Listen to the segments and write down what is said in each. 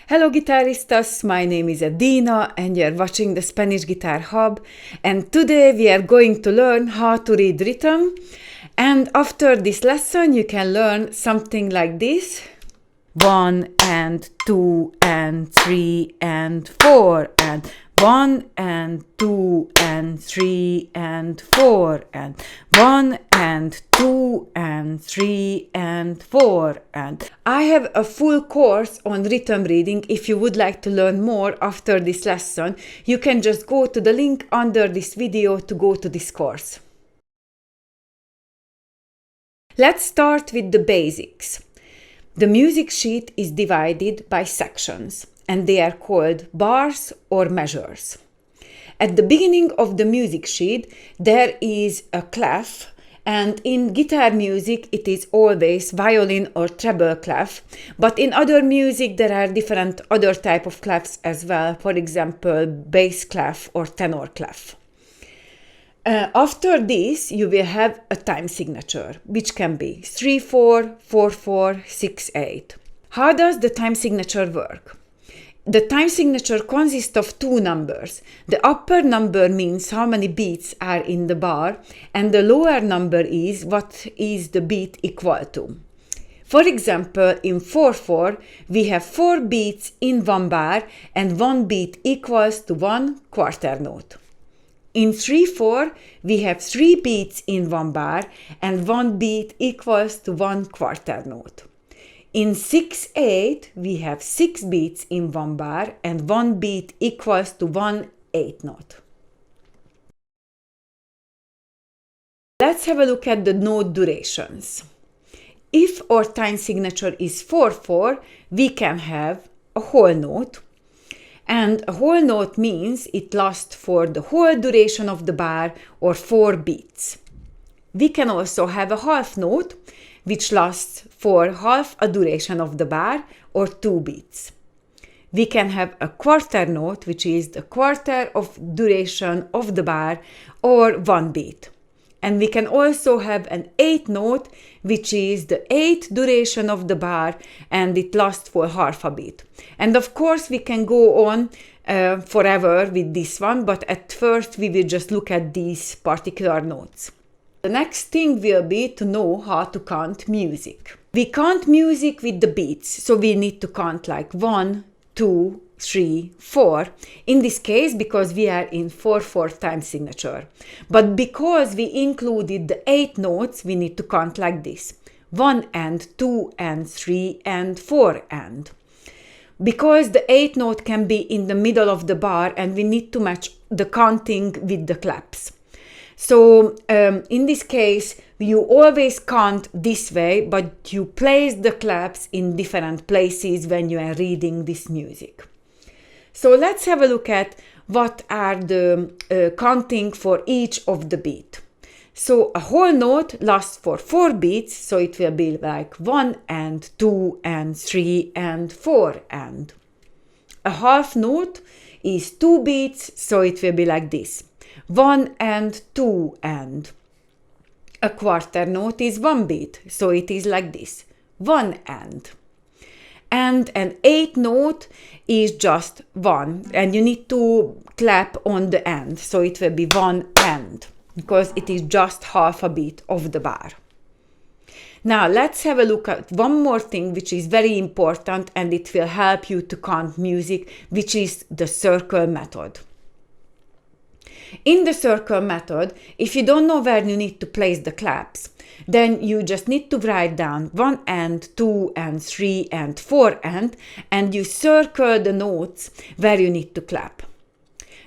Hello guitaristas, my name is Adina and you're watching the Spanish Guitar Hub, and today we are going to learn how to read rhythm, and after this lesson you can learn something like this: 1 and 2 and 3 and 4 and 1 and 2 and 3 and 4 and 1 and 2 and 3 and 4 and I have a full course on rhythm reading. If you would like to learn more after this lesson, you can just go to the link under this video to go to this course. Let's start with the basics. The music sheet is divided by sections, and they are called bars or measures. At the beginning of the music sheet, there is a clef, and in guitar music it is always violin or treble clef, but in other music there are different other type of clefs as well, for example bass clef or tenor clef. After this, you will have a time signature, which can be 3/4, 4/4, 6/8. How does the time signature work? The time signature consists of two numbers. The upper number means how many beats are in the bar, and the lower number is what is the beat equal to. For example, in 4/4, we have 4 beats in one bar, and 1 beat equals to 1 quarter note. In 3/4, we have 3 beats in one bar, and 1 beat equals to 1 quarter note. In 6/8, we have 6 beats in one bar, and 1 beat equals to 1 eighth note. Let's have a look at the note durations. If our time signature is 4/4, we can have a whole note. And a whole note means it lasts for the whole duration of the bar or 4 beats. We can also have a half note, which lasts for half a duration of the bar or 2 beats. We can have a quarter note, which is the quarter of duration of the bar or 1 beat. And we can also have an eighth note, which is the eighth duration of the bar, and it lasts for half a beat. And of course we can go on forever with this one, but at first we will just look at these particular notes. The next thing will be to know how to count music. We count music with the beats, so we need to count like 1, 2, 3, 4, in this case because we are in 4/4 time signature. But because we included the 8 notes, we need to count like this: 1 and 2 and 3 and 4 and. Because the 8th note can be in the middle of the bar, and we need to match the counting with the claps. So in this case, you always count this way, but you place the claps in different places when you are reading this music. So let's have a look at what are the counting for each of the beat. So a whole note lasts for 4 beats, so it will be like 1 and 2 and 3 and 4 and. A half note is 2 beats, so it will be like this: 1 and 2 and. A quarter note is 1 beat, so it is like this: 1 and. And an eighth note is just 1, and you need to clap on the end, so it will be 1 and, because it is just half a beat of the bar. Now let's have a look at one more thing which is very important, and it will help you to count music, which is the circle method. In the circle method, if you don't know where you need to place the claps, then you just need to write down 1 and 2 and 3 and 4 and you circle the notes where you need to clap.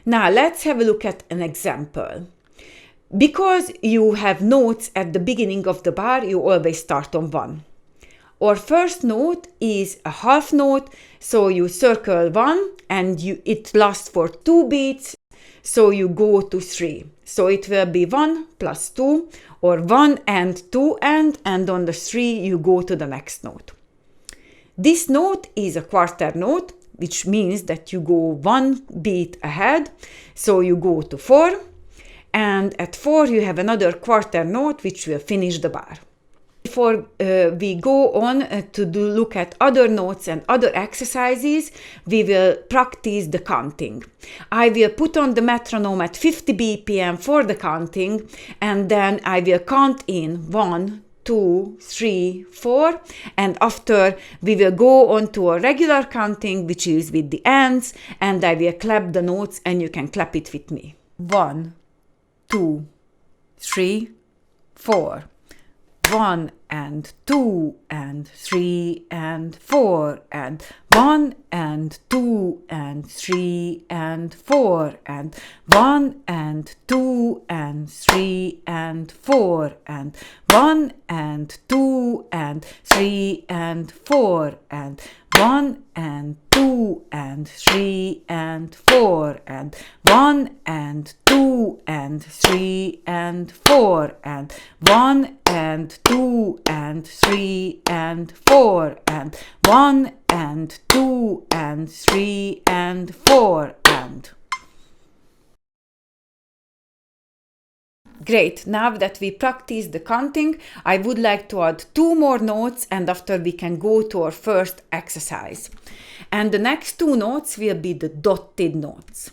Now let's have a look at an example. Because you have notes at the beginning of the bar, you always start on 1. Our first note is a half note, so you circle 1 and it lasts for 2 beats, so you go to 3. So it will be 1 plus 2, or 1 and 2 and on the 3 you go to the next note. This note is a quarter note, which means that you go 1 beat ahead, so you go to 4, and at 4 you have another quarter note which will finish the bar. before we go on to look at other notes and other exercises, we will practice the counting. I will put on the metronome at 50 BPM for the counting, and then I will count in 1, 2, 3, 4, and after we will go on to a regular counting, which is with the ends, and I will clap the notes and you can clap it with me. 1, 2, 3, 4. 1 and 2 and 3 and 4 and 1 and 2 and 3 and 4 and 1 and 2 and 3 and 4 and 1 and 2 and 3 and 4 and 1 and 2 and 3 and 4 and 1 and 2 and 3 and 4 and 1 and 2 and 3 and 4 and 1 and 2 and 3 and 4 and. Great, now that we practiced the counting, I would like to add 2 more notes and after we can go to our first exercise. And the next 2 notes will be the dotted notes.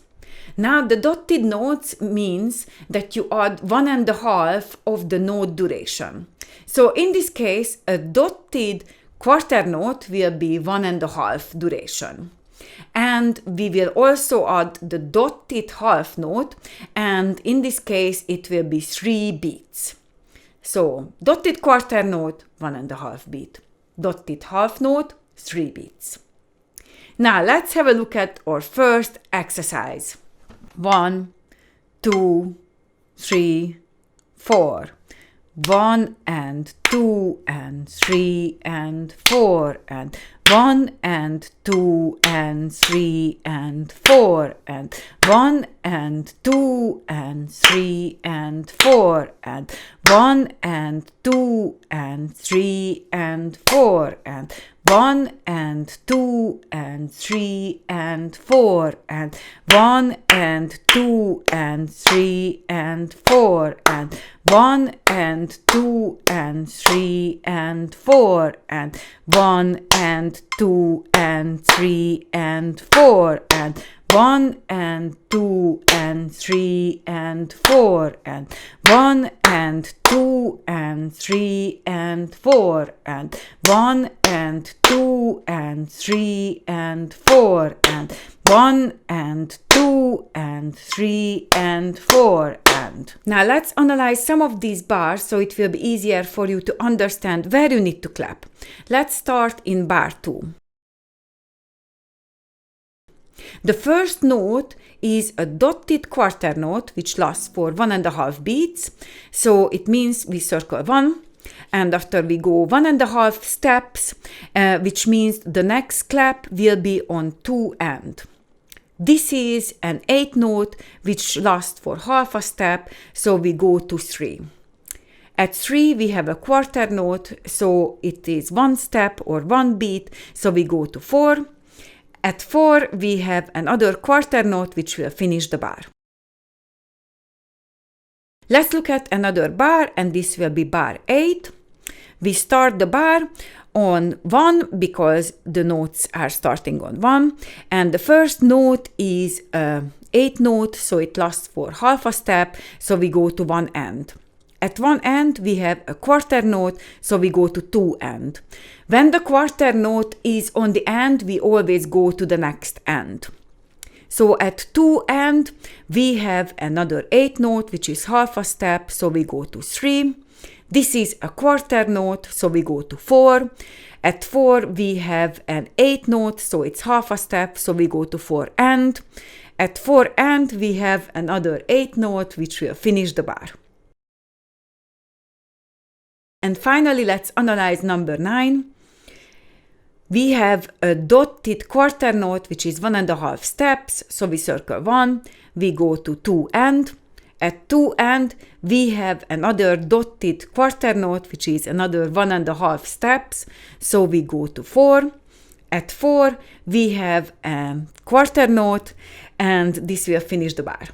Now the dotted notes means that you add 1.5 of the note duration. So in this case, a dotted quarter note will be 1.5 duration. And we will also add the dotted half note, and in this case it will be 3 beats. So dotted quarter note, 1.5 beat. Dotted half note, 3 beats. Now let's have a look at our first exercise. 1, 2, 3, 4. 1 and 2 and 3 and 4 and 1 and 2 and 3 and 4 and 1 and 2 and 3 and 4 and 1 and 2 and 3 and 4 and 1 and 2 and 3 and 4 and 1 and 2 and 3 and 4 and 1 and 2 and 3 and 4 and 1 and 2 and 3 and 4 and 1 and 2 and 3 and 4 and 1 and 2 and 3 and 4 and 1 and 2 and 3 and 4 and 1 and 2 and 3 and 4 and. Now let's analyze some of these bars so it will be easier for you to understand where you need to clap. Let's start in bar 2. The first note is a dotted quarter note which lasts for 1.5 beats. So it means we circle 1 and after we go 1.5 steps, which means the next clap will be on 2 and. This is an 8th note which lasts for half a step, so we go to 3. At 3 we have a quarter note, so it is 1 step or 1 beat, so we go to 4. At 4 we have another quarter note which will finish the bar. Let's look at another bar, and this will be bar 8. We start the bar on 1 because the notes are starting on 1, and the first note is an 8th note, so it lasts for half a step, so we go to 1 end. At 1 end we have a quarter note, so we go to 2 end. When the quarter note is on the end, we always go to the next end. So at 2 end we have another 8th note which is half a step, so we go to 3. This is a quarter note, so we go to 4. At 4 we have an 8th note, so it's half a step, so we go to 4 end. At 4 end we have another 8th note which will finish the bar. And finally, let's analyze number 9. We have a dotted quarter note which is 1.5 steps, so we circle 1, we go to 2 end. At 2 end we have another dotted quarter note which is another 1.5 steps, so we go to 4. At 4 we have a quarter note, and this will finish the bar.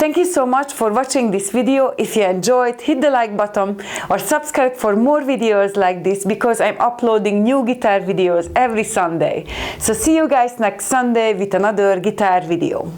Thank you so much for watching this video. If you enjoyed, hit the like button or subscribe for more videos like this, because I'm uploading new guitar videos every Sunday. So see you guys next Sunday with another guitar video.